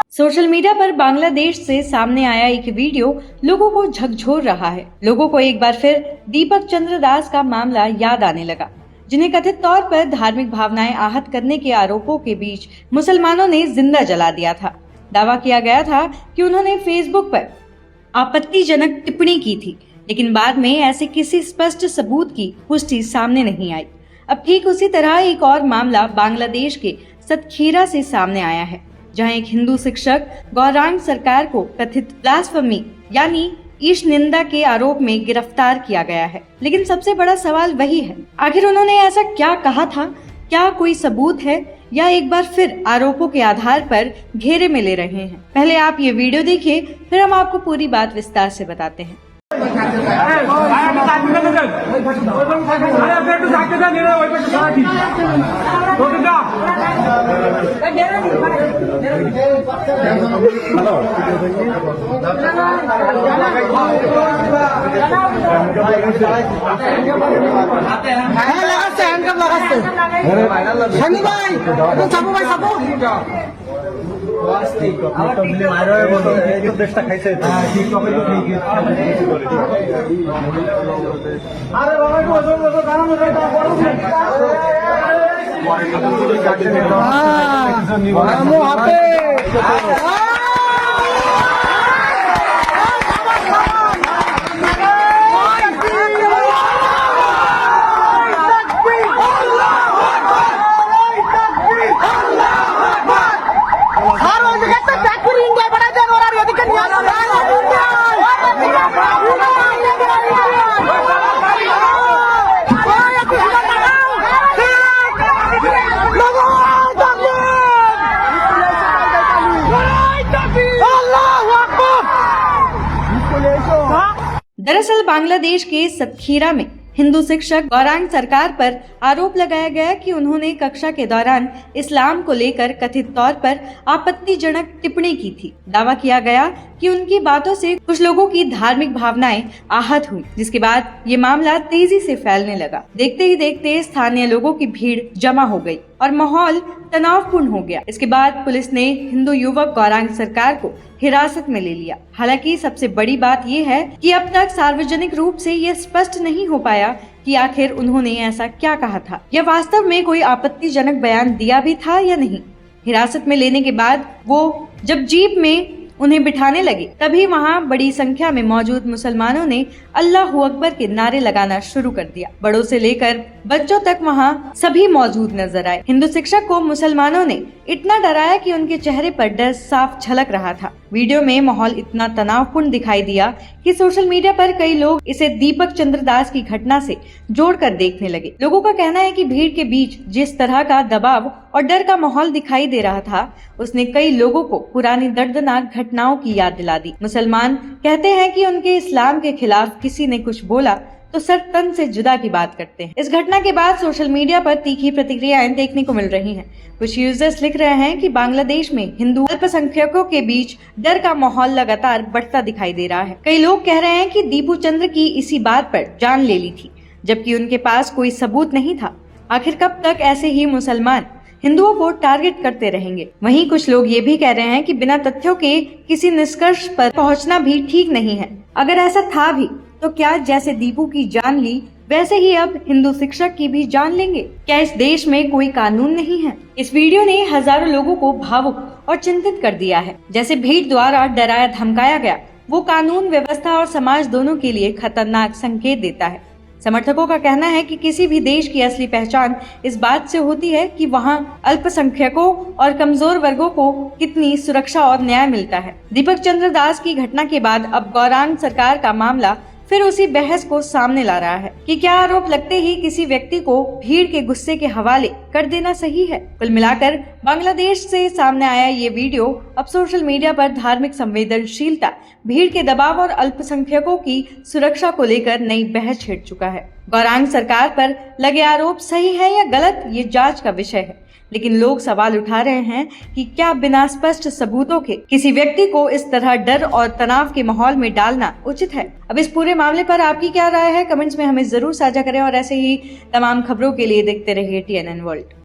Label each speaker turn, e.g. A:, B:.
A: Social media पर बांग्लादेश से सामने आया एक वीडियो लोगों को झकझोर रहा है। लोगों को एक बार फिर दीपक चंद्र दास का मामला याद आने लगा, जिन्हें कथित तौर पर धार्मिक भावनाएं आहत करने के आरोपों के बीच मुसलमानों ने जिंदा जला दिया था। दावा किया गया था कि उन्होंने फेसबुक पर आपत्तिजनक टिप्पणी की थी, लेकिन बाद में ऐसे किसी स्पष्ट सबूत की पुष्टि सामने नहीं आई। अब ठीक उसी तरह एक और मामला बांग्लादेश के सतखीरा से सामने आया है, जहां एक हिंदू शिक्षक गौरांग सरकार को कथित ब्लास्फेमी यानी ईश निंदा के आरोप में गिरफ्तार किया गया है। लेकिन सबसे बड़ा सवाल वही है, आखिर उन्होंने ऐसा क्या कहा था? क्या कोई सबूत है या एक बार फिर आरोपों के आधार पर घेरे में ले रहे हैं? पहले आप ये वीडियो देखिए, फिर हम आपको पूरी बात विस्तार से बताते हैं। दरअसल बांग्लादेश के सतखीरा में हिंदू शिक्षक गौरांग सरकार पर आरोप लगाया गया कि उन्होंने कक्षा के दौरान इस्लाम को लेकर कथित तौर पर आपत्तिजनक टिप्पणी की थी। दावा किया गया कि उनकी बातों से कुछ लोगों की धार्मिक भावनाएं आहत हुई, जिसके बाद ये मामला तेजी से फैलने लगा। देखते ही देखते स्थानीय लोगों की भीड़ जमा हो गई और माहौल तनावपूर्ण हो गया। इसके बाद पुलिस ने हिंदू युवक गौरांग सरकार को हिरासत में ले लिया। हालांकि सबसे बड़ी बात ये है कि अब तक सार्वजनिक रूप से ये स्पष्ट नहीं हो पाया कि आखिर उन्होंने ऐसा क्या कहा था या वास्तव में कोई आपत्तिजनक बयान दिया भी था या नहीं। हिरासत में लेने के बाद वो जब जीप में उन्हें बिठाने लगे, तभी वहां बड़ी संख्या में मौजूद मुसलमानों ने अल्लाहू अकबर के नारे लगाना शुरू कर दिया। बड़ों से लेकर बच्चों तक वहां सभी मौजूद नजर आए। हिंदू शिक्षक को मुसलमानों ने इतना डराया कि उनके चेहरे पर डर साफ झलक रहा था। वीडियो में माहौल इतना तनावपूर्ण दिखाई दिया कि सोशल मीडिया पर कई लोग इसे दीपक चंद्र दास की घटना से जोड़कर देखने लगे। लोगों का कहना है कि भीड़ के बीच जिस तरह का दबाव और डर का माहौल दिखाई दे रहा था, उसने कई लोगों को पुरानी दर्दनाक घटनाओं की याद दिला दी। मुसलमान कहते हैं कि उनके इस्लाम के खिलाफ किसी ने कुछ बोला तो सर तन से जुदा की बात करते हैं। इस घटना के बाद सोशल मीडिया पर तीखी प्रतिक्रियाएं देखने को मिल रही हैं। कुछ यूजर्स लिख रहे हैं कि बांग्लादेश में हिंदू अल्पसंख्यकों के बीच डर का माहौल लगातार बढ़ता दिखाई दे रहा है। कई लोग कह रहे हैं कि दीपू चंद्र की इसी बात पर जान ले ली थी, जबकि उनके पास कोई सबूत नहीं था। आखिर कब तक ऐसे ही मुसलमान हिंदुओं को टारगेट करते रहेंगे? वहीं कुछ लोग ये भी कह रहे हैं कि बिना तथ्यों के किसी निष्कर्ष पर पहुंचना भी ठीक नहीं है। अगर ऐसा था भी तो क्या जैसे दीपू की जान ली वैसे ही अब हिंदू शिक्षक की भी जान लेंगे? क्या इस देश में कोई कानून नहीं है? इस वीडियो ने हजारों लोगों को भावुक और चिंतित कर दिया है। जैसे भीड़ द्वारा डराया धमकाया गया, वो कानून व्यवस्था और समाज दोनों के लिए खतरनाक संकेत देता है। समर्थकों का कहना है कि किसी भी देश की असली पहचान इस बात से होती है कि वहां अल्पसंख्यकों और कमजोर वर्गों को कितनी सुरक्षा और न्याय मिलता है। दीपक चंद्र दास की घटना के बाद अब गौरांग सरकार का मामला फिर उसी बहस को सामने ला रहा है कि क्या आरोप लगते ही किसी व्यक्ति को भीड़ के गुस्से के हवाले कर देना सही है? कुल मिलाकर बांग्लादेश से सामने आया ये वीडियो अब सोशल मीडिया पर धार्मिक संवेदनशीलता, भीड़ के दबाव और अल्पसंख्यकों की सुरक्षा को लेकर नई बहस छिड़ चुका है। गौरांग सरकार पर लगे आरोप सही है या गलत, ये जांच का विषय है। लेकिन लोग सवाल उठा रहे हैं कि क्या बिना स्पष्ट सबूतों के किसी व्यक्ति को इस तरह डर और तनाव के माहौल में डालना उचित है? अब इस पूरे मामले पर आपकी क्या राय है? कमेंट्स में हमें जरूर साझा करें और ऐसे ही तमाम खबरों के लिए देखते रहिए TNN वर्ल्ड।